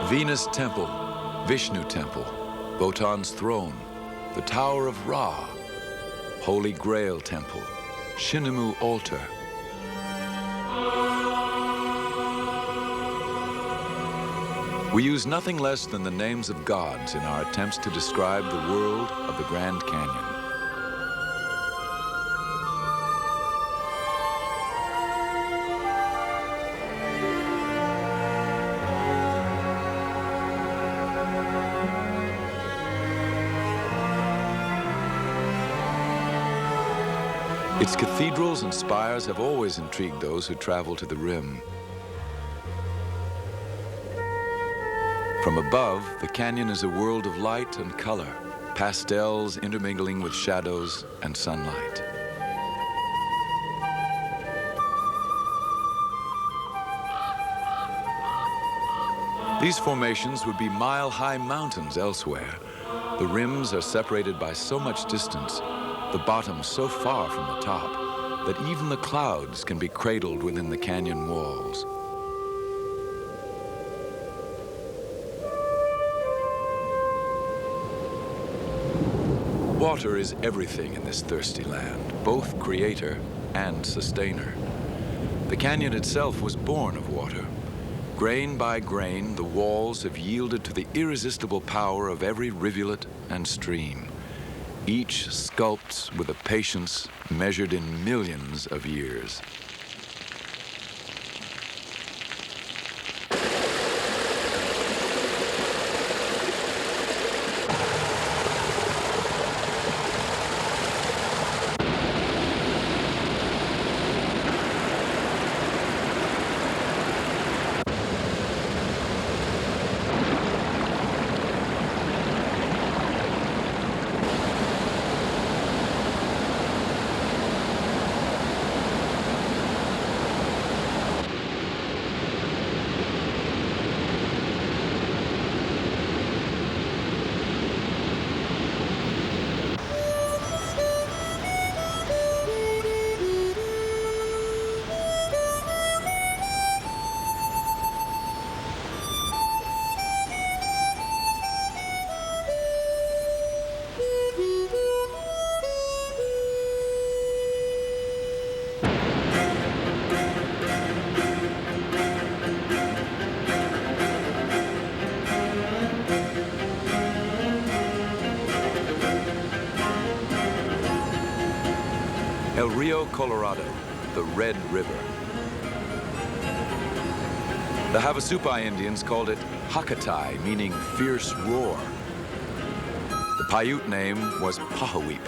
Venus Temple, Vishnu Temple, Wotan's Throne, the Tower of Ra, Holy Grail Temple, Shinemu Altar. We use nothing less than the names of gods in our attempts to describe the world of the Grand Canyon. Its cathedrals and spires have always intrigued those who travel to the rim. From above, the canyon is a world of light and color, pastels intermingling with shadows and sunlight. These formations would be mile-high mountains elsewhere. The rims are separated by so much distance, the bottom so far from the top, that even the clouds can be cradled within the canyon walls. Water is everything in this thirsty land, both creator and sustainer. The canyon itself was born of water. Grain by grain, the walls have yielded to the irresistible power of every rivulet and stream. Each sculpts with a patience measured in millions of years. El Rio Colorado, the Red River. The Havasupai Indians called it Hakatai, meaning fierce roar. The Paiute name was Pahaweep,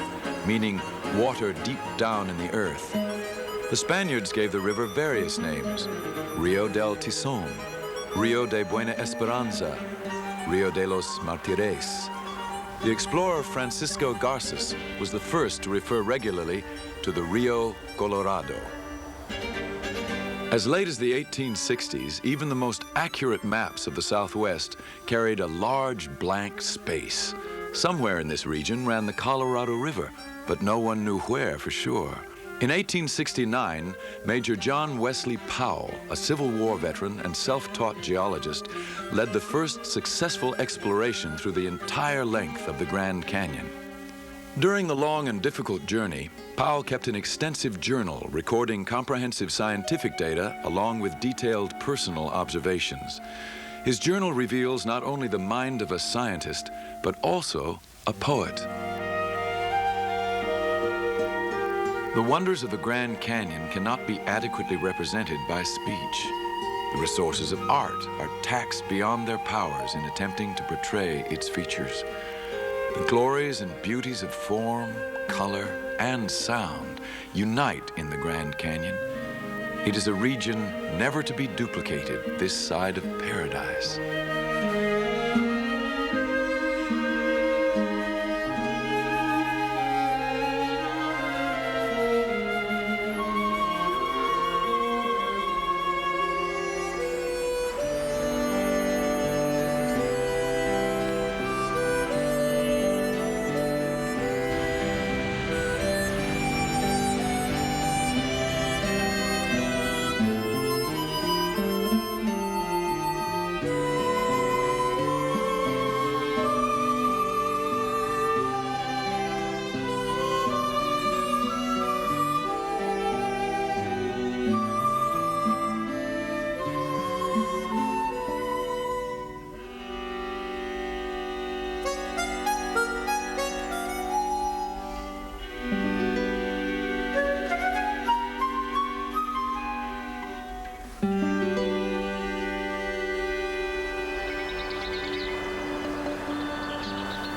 meaning water deep down in the earth. The Spaniards gave the river various names: Rio del Tison, Rio de Buena Esperanza, Rio de los Martires. The explorer Francisco Garces was the first to refer regularly to the Rio Colorado. As late as the 1860s, even the most accurate maps of the Southwest carried a large blank space. Somewhere in this region ran the Colorado River, but no one knew where for sure. In 1869, Major John Wesley Powell, a Civil War veteran and self-taught geologist, led the first successful exploration through the entire length of the Grand Canyon. During the long and difficult journey, Powell kept an extensive journal recording comprehensive scientific data along with detailed personal observations. His journal reveals not only the mind of a scientist, but also a poet. The wonders of the Grand Canyon cannot be adequately represented by speech. The resources of art are taxed beyond their powers in attempting to portray its features. The glories and beauties of form, color, and sound unite in the Grand Canyon. It is a region never to be duplicated this side of paradise.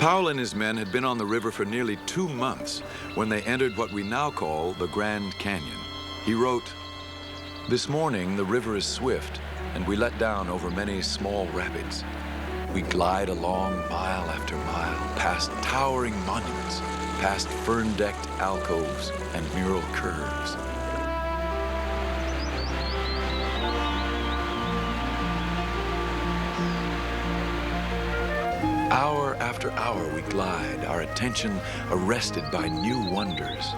Powell and his men had been on the river for nearly 2 months when they entered what we now call the Grand Canyon. He wrote, "This morning the river is swift, and we let down over many small rapids. We glide along mile after mile, past towering monuments, past fern-decked alcoves and mural curves. Hour after hour we glide, our attention arrested by new wonders.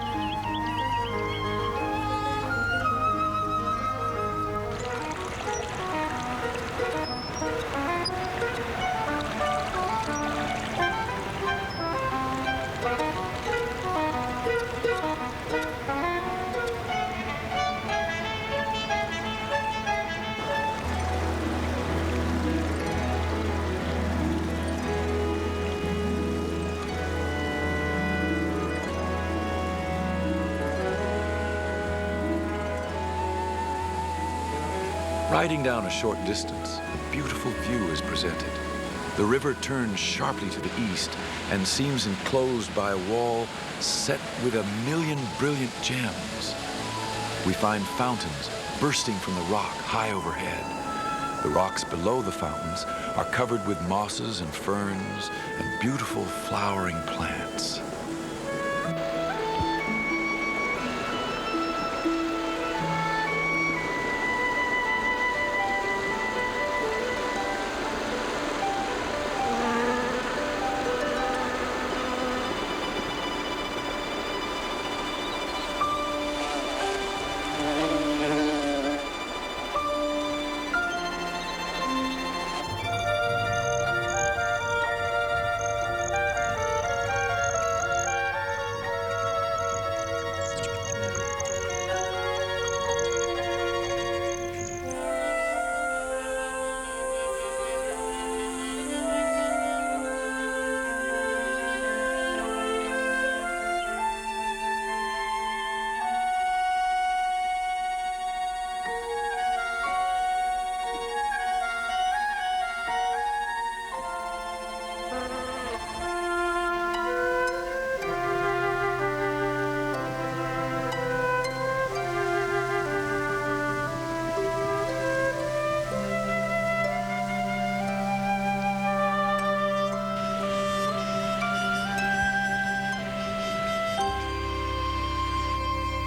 Riding down a short distance, a beautiful view is presented. The river turns sharply to the east and seems enclosed by a wall set with 1,000,000 brilliant gems. We find fountains bursting from the rock high overhead. The rocks below the fountains are covered with mosses and ferns and beautiful flowering plants.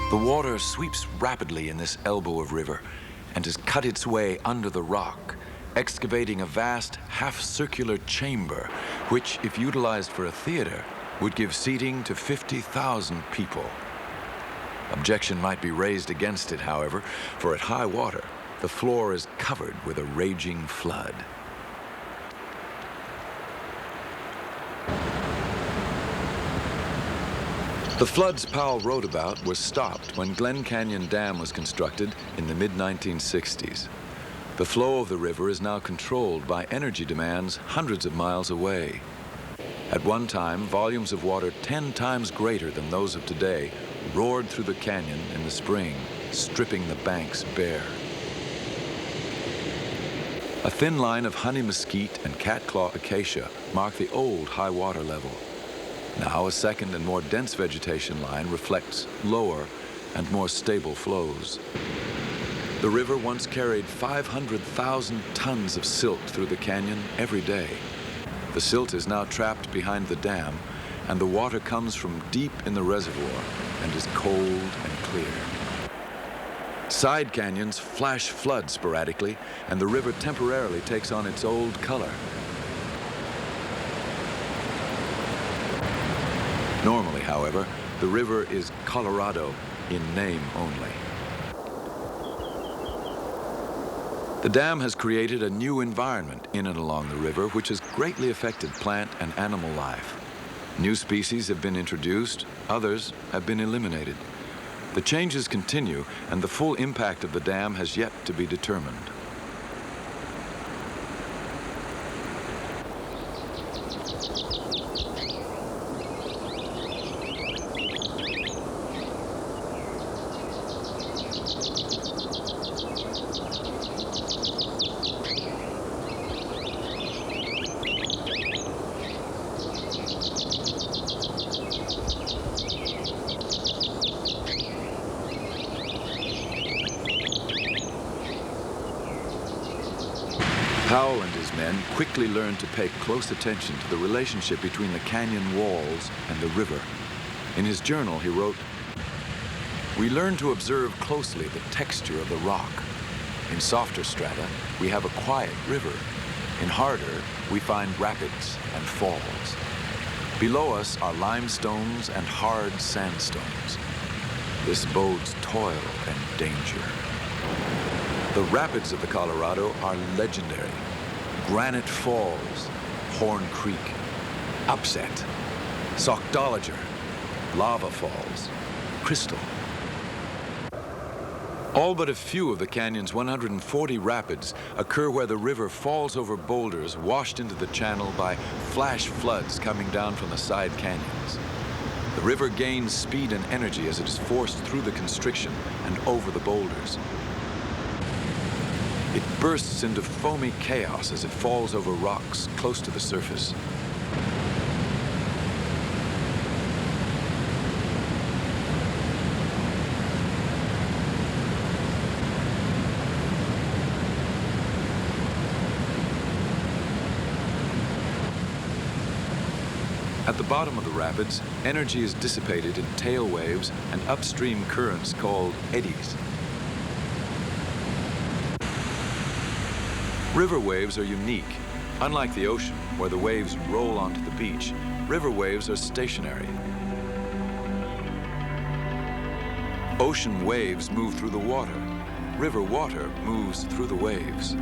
The water sweeps rapidly in this elbow of river and has cut its way under the rock, excavating a vast half-circular chamber, which, if utilized for a theater, would give seating to 50,000 people. Objection might be raised against it, however, for at high water, the floor is covered with a raging flood. The floods Powell wrote about were stopped when Glen Canyon Dam was constructed in the mid-1960s. The flow of the river is now controlled by energy demands hundreds of miles away. At one time, volumes of water 10 times greater than those of today roared through the canyon in the spring, stripping the banks bare. A thin line of honey mesquite and catclaw acacia mark the old high water level. Now a second and more dense vegetation line reflects lower and more stable flows. The river once carried 500,000 tons of silt through the canyon every day. The silt is now trapped behind the dam, and the water comes from deep in the reservoir and is cold and clear. Side canyons flash flood sporadically, and the river temporarily takes on its old color. Normally, however, the river is Colorado in name only. The dam has created a new environment in and along the river, which has greatly affected plant and animal life. New species have been introduced, others have been eliminated. The changes continue, and the full impact of the dam has yet to be determined. Powell and his men quickly learned to pay close attention to the relationship between the canyon walls and the river. In his journal, he wrote, "We learned to observe closely the texture of the rock. In softer strata, we have a quiet river. In harder, we find rapids and falls. Below us are limestones and hard sandstones. This bodes toil and danger." The rapids of the Colorado are legendary. Granite Falls, Horn Creek, Upset, Sockdolager, Lava Falls, Crystal. All but a few of the canyon's 140 rapids occur where the river falls over boulders washed into the channel by flash floods coming down from the side canyons. The river gains speed and energy as it is forced through the constriction and over the boulders. It bursts into foamy chaos as it falls over rocks close to the surface. At the bottom of the rapids, energy is dissipated in tail waves and upstream currents called eddies. River waves are unique. Unlike the ocean, where the waves roll onto the beach, river waves are stationary. Ocean waves move through the water. River water moves through the waves.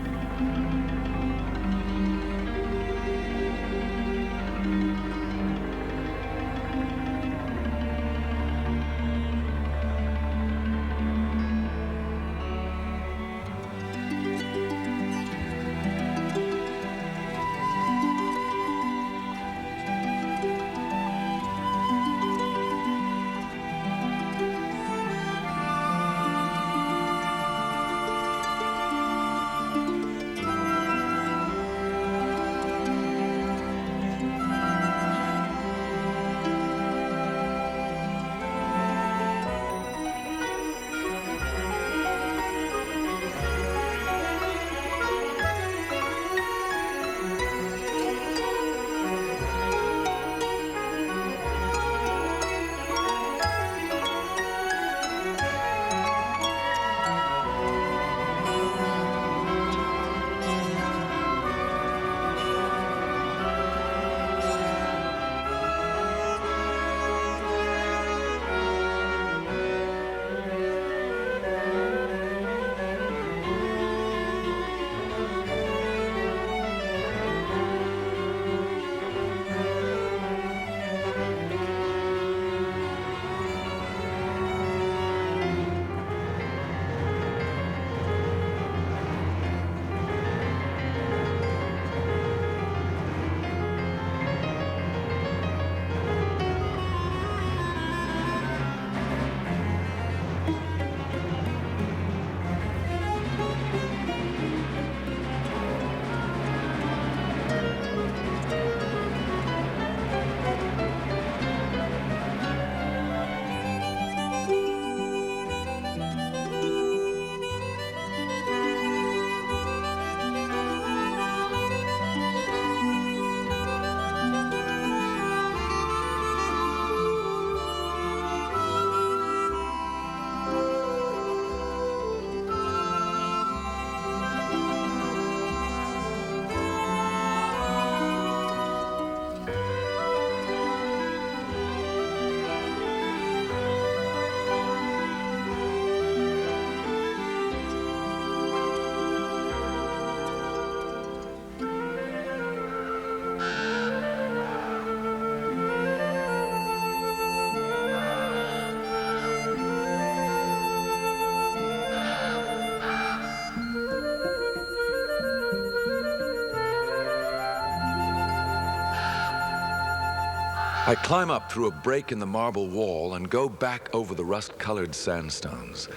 I climb up through a break in the marble wall and go back over the rust-colored sandstones.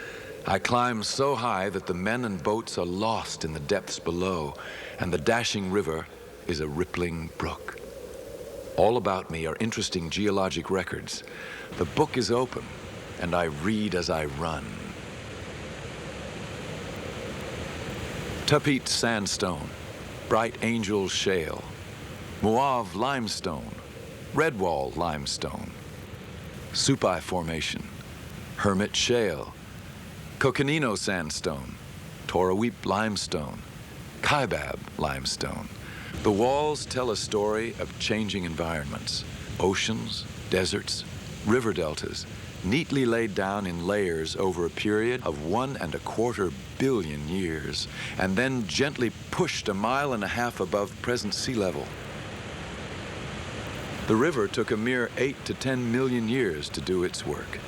I climb so high that the men and boats are lost in the depths below, and the dashing river is a rippling brook. All about me are interesting geologic records. The book is open, and I read as I run. Tapete sandstone, Bright Angel Shale, Mauve Limestone, Redwall Limestone, Supai Formation, Hermit Shale, Coconino Sandstone, Toraweep Limestone, Kaibab Limestone. The walls tell a story of changing environments, oceans, deserts, river deltas, neatly laid down in layers over a period of 1.25 billion years, and then gently pushed 1.5 miles above present sea level. The river took a mere 8 to 10 million years to do its work.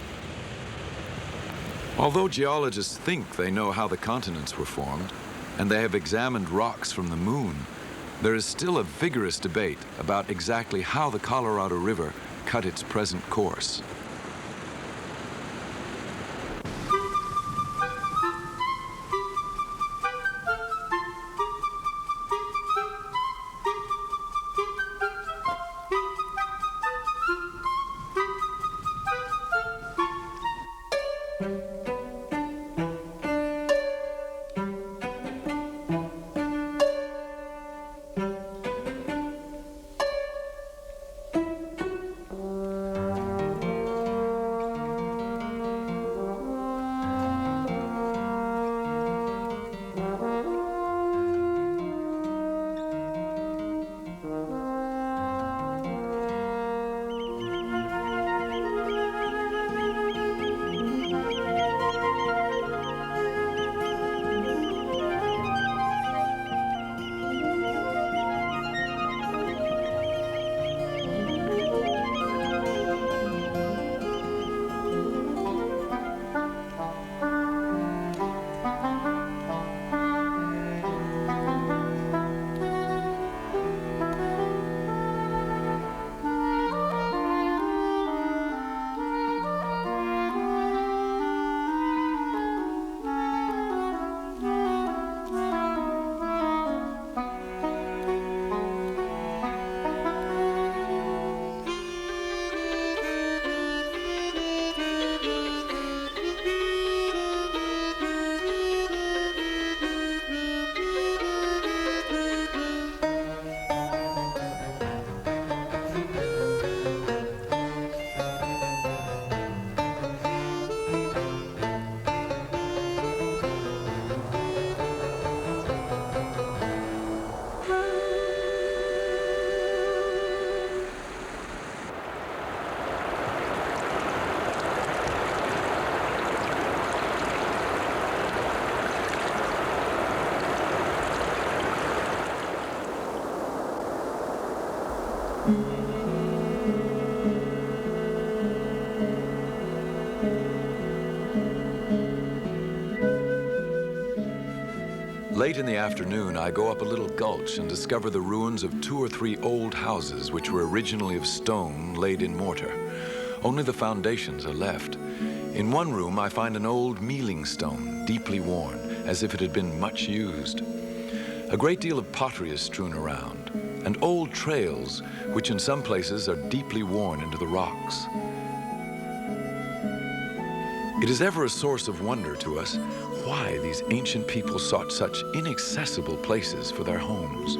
Although geologists think they know how the continents were formed, and they have examined rocks from the moon, there is still a vigorous debate about exactly how the Colorado River cut its present course. Late in the afternoon, I go up a little gulch and discover the ruins of 2 or 3 old houses which were originally of stone laid in mortar. Only the foundations are left. In one room, I find an old mealing stone, deeply worn, as if it had been much used. A great deal of pottery is strewn around, and old trails, which in some places are deeply worn into the rocks. It is ever a source of wonder to us why these ancient people sought such inaccessible places for their homes.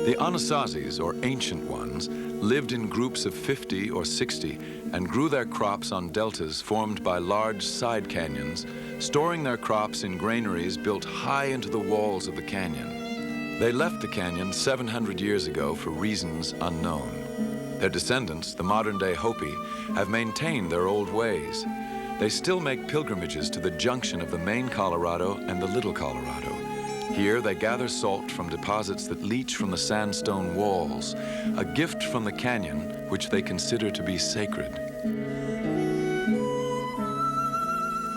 The Anasazis, or Ancient Ones, lived in groups of 50 or 60 and grew their crops on deltas formed by large side canyons, storing their crops in granaries built high into the walls of the canyon. They left the canyon 700 years ago for reasons unknown. Their descendants, the modern-day Hopi, have maintained their old ways. They still make pilgrimages to the junction of the main Colorado and the Little Colorado. Here they gather salt from deposits that leach from the sandstone walls, a gift from the canyon which they consider to be sacred.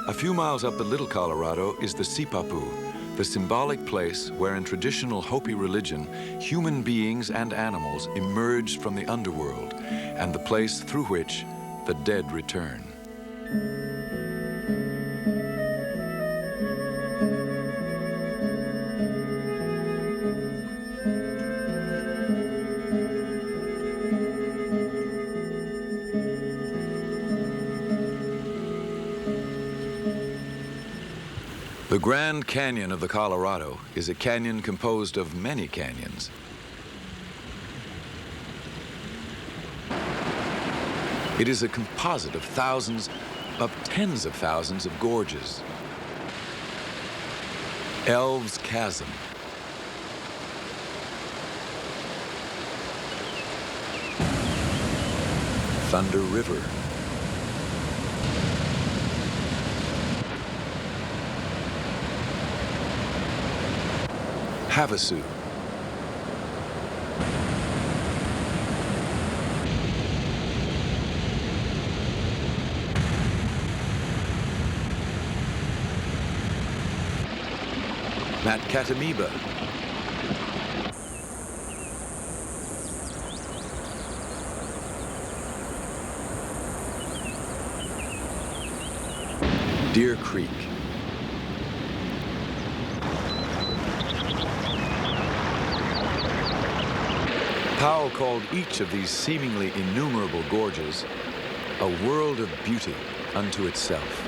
A few miles up the Little Colorado is the Sipapu, the symbolic place where in traditional Hopi religion, human beings and animals emerged from the underworld, and the place through which the dead return. The Grand Canyon of the Colorado is a canyon composed of many canyons. It is a composite of thousands, of tens of thousands of gorges. Elves Chasm, Thunder River, Havasu, Matkatameba, Deer Creek, Powell called each of these seemingly innumerable gorges a world of beauty unto itself.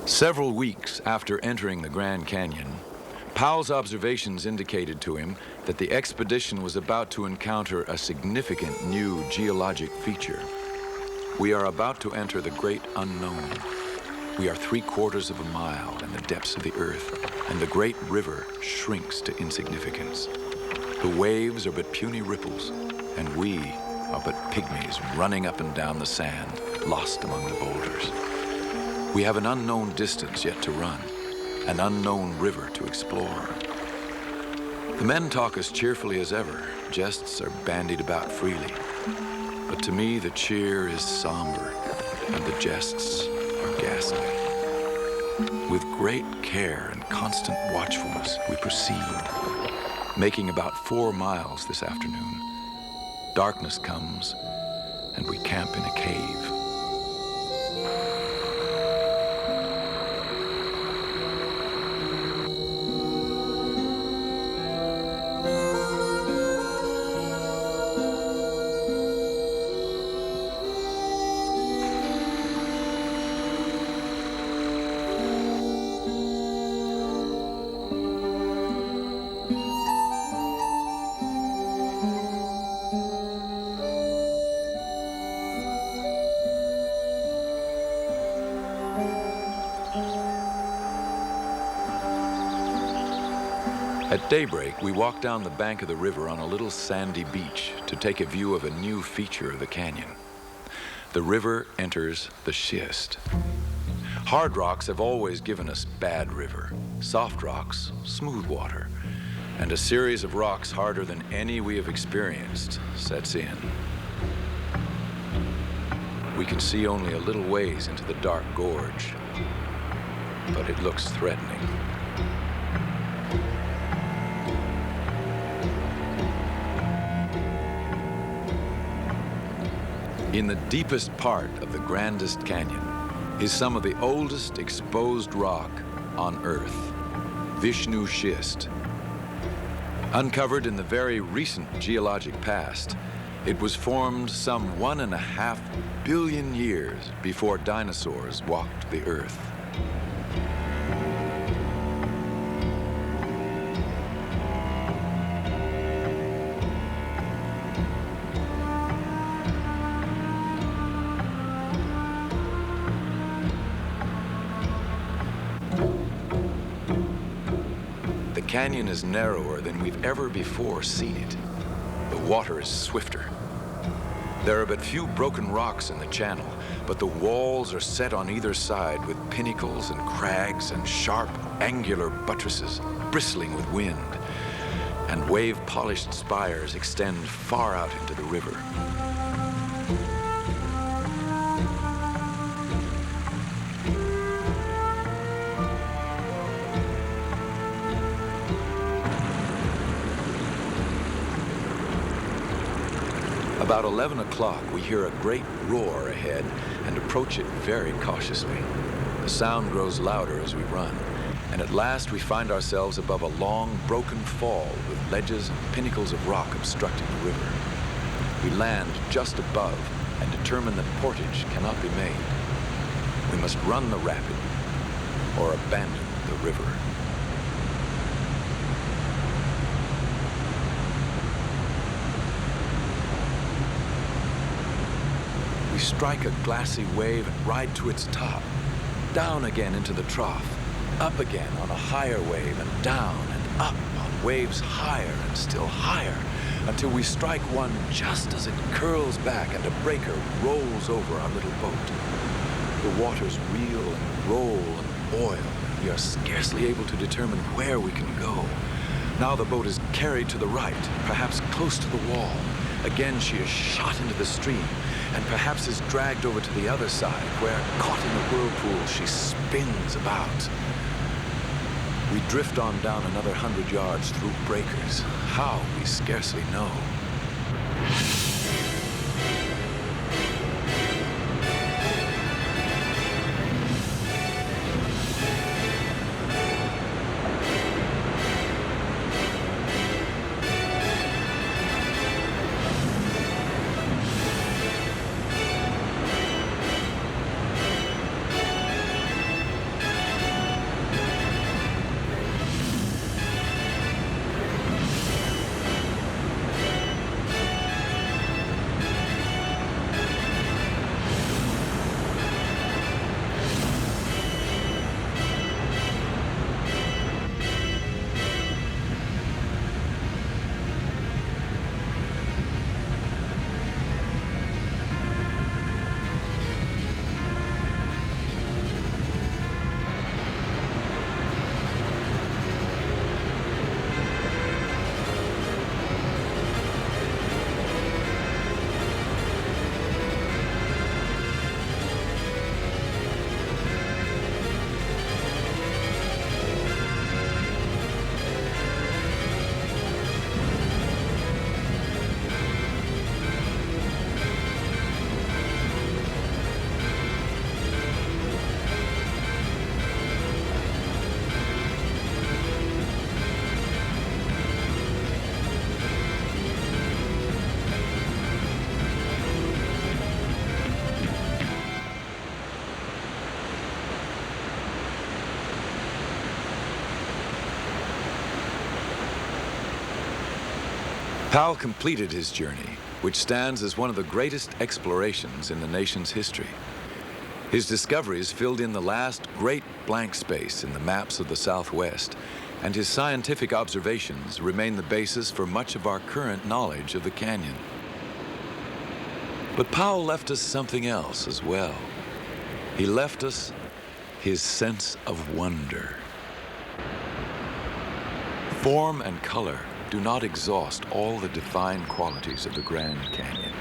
Several weeks after entering the Grand Canyon, Powell's observations indicated to him that the expedition was about to encounter a significant new geologic feature. We are about to enter the great unknown. We are 3/4 of a mile in the depths of the earth, and the great river shrinks to insignificance. The waves are but puny ripples, and we are but pygmies running up and down the sand, lost among the boulders. We have an unknown distance yet to run, an unknown river to explore. The men talk as cheerfully as ever. Jests are bandied about freely. But to me, the cheer is somber, and the jests are ghastly. With great care and constant watchfulness, we proceed, making about 4 miles this afternoon. Darkness comes, and we camp in a cave. At daybreak, we walk down the bank of the river on a little sandy beach to take a view of a new feature of the canyon. The river enters the schist. Hard rocks have always given us bad river. Soft rocks, smooth water. And a series of rocks harder than any we have experienced sets in. We can see only a little ways into the dark gorge, but it looks threatening. In the deepest part of the grandest canyon is some of the oldest exposed rock on Earth, Vishnu Schist. Uncovered in the very recent geologic past, it was formed some 1.5 billion years before dinosaurs walked the Earth. The canyon is narrower than we've ever before seen it. The water is swifter. There are but few broken rocks in the channel, but the walls are set on either side with pinnacles and crags and sharp, angular buttresses bristling with wind, and wave-polished spires extend far out into the river. About 11 o'clock, we hear a great roar ahead and approach it very cautiously. The sound grows louder as we run, and at last we find ourselves above a long, broken fall with ledges and pinnacles of rock obstructing the river. We land just above and determine that portage cannot be made. We must run the rapid or abandon the river. We strike a glassy wave and ride to its top, down again into the trough, up again on a higher wave and down and up on waves higher and still higher, until we strike one just as it curls back and a breaker rolls over our little boat. The waters reel and roll and boil, and we are scarcely able to determine where we can go. Now the boat is carried to the right, perhaps close to the wall. Again she is shot into the stream, and perhaps is dragged over to the other side, where, caught in the whirlpool, she spins about. We drift on down another 100 yards through breakers. How, we scarcely know. Powell completed his journey, which stands as one of the greatest explorations in the nation's history. His discoveries filled in the last great blank space in the maps of the Southwest and his scientific observations remain the basis for much of our current knowledge of the canyon. But Powell left us something else as well. He left us his sense of wonder. Form and color do not exhaust all the divine qualities of the Grand Canyon.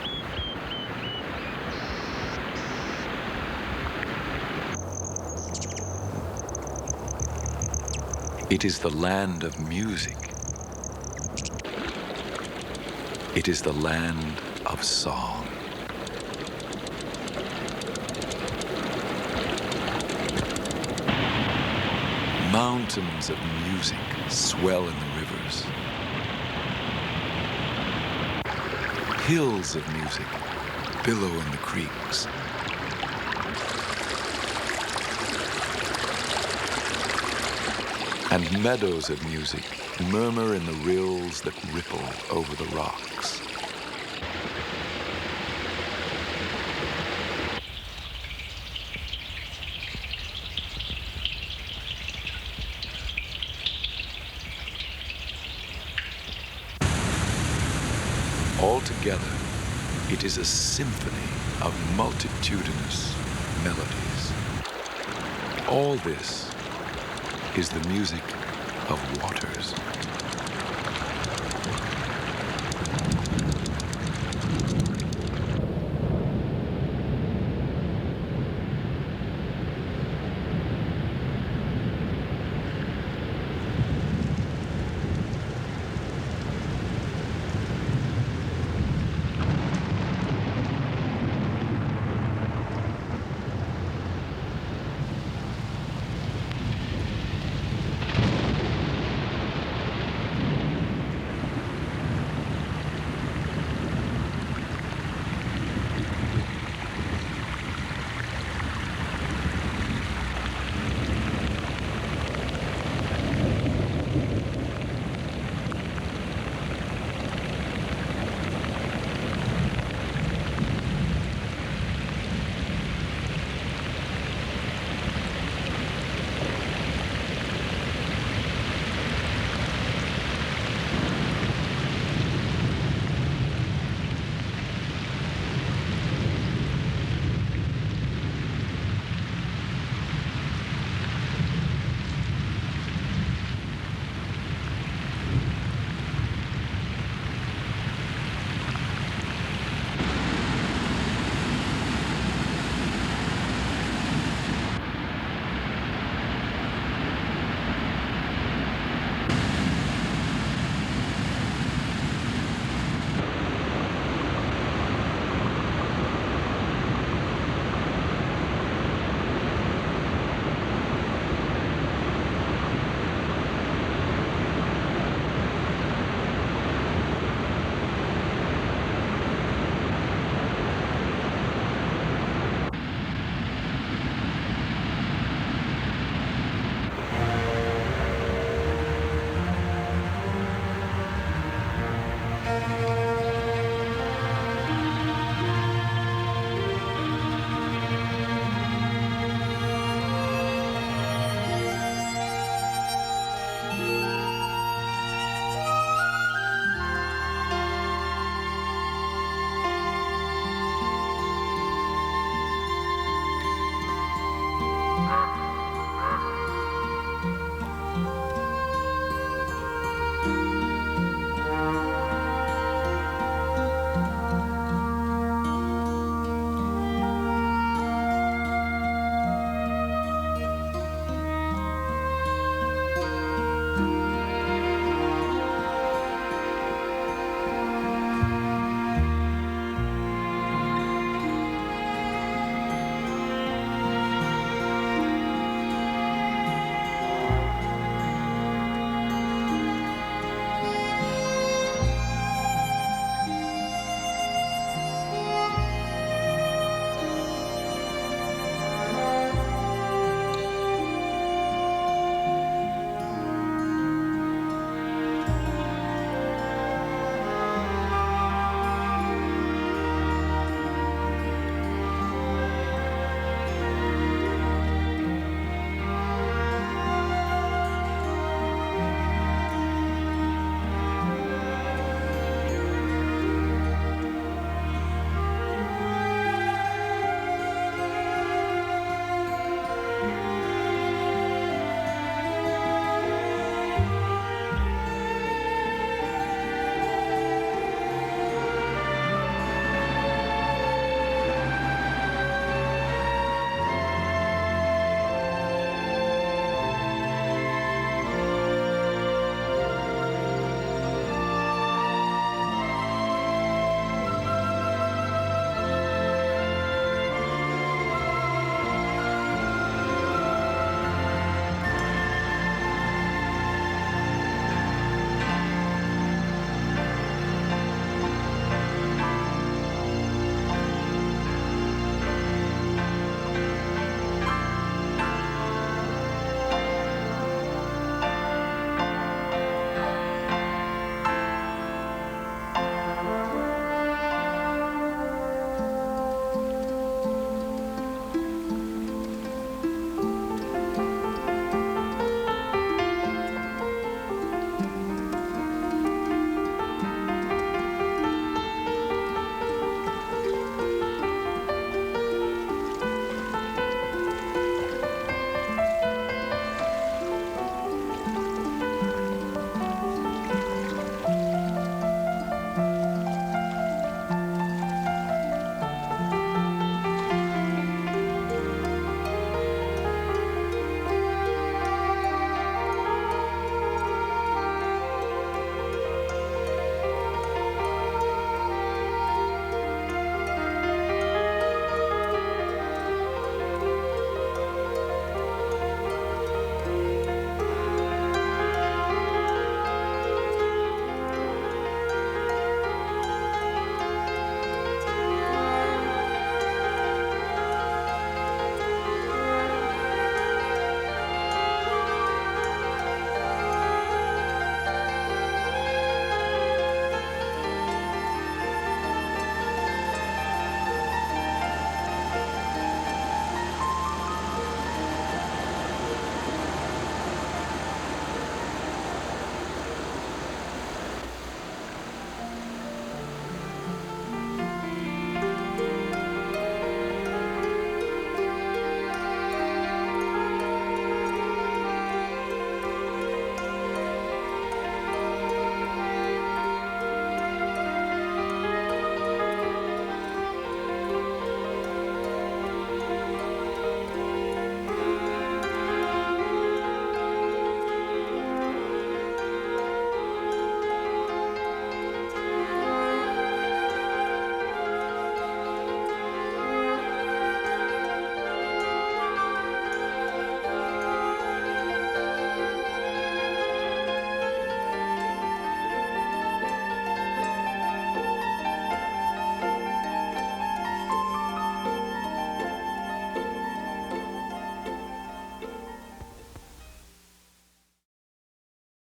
It is the land of music. It is the land of song. Mountains of music swell in the rivers. Hills of music billow in the creeks. And meadows of music murmur in the rills that ripple over the rocks. Altogether, it is a symphony of multitudinous melodies. All this is the music of waters.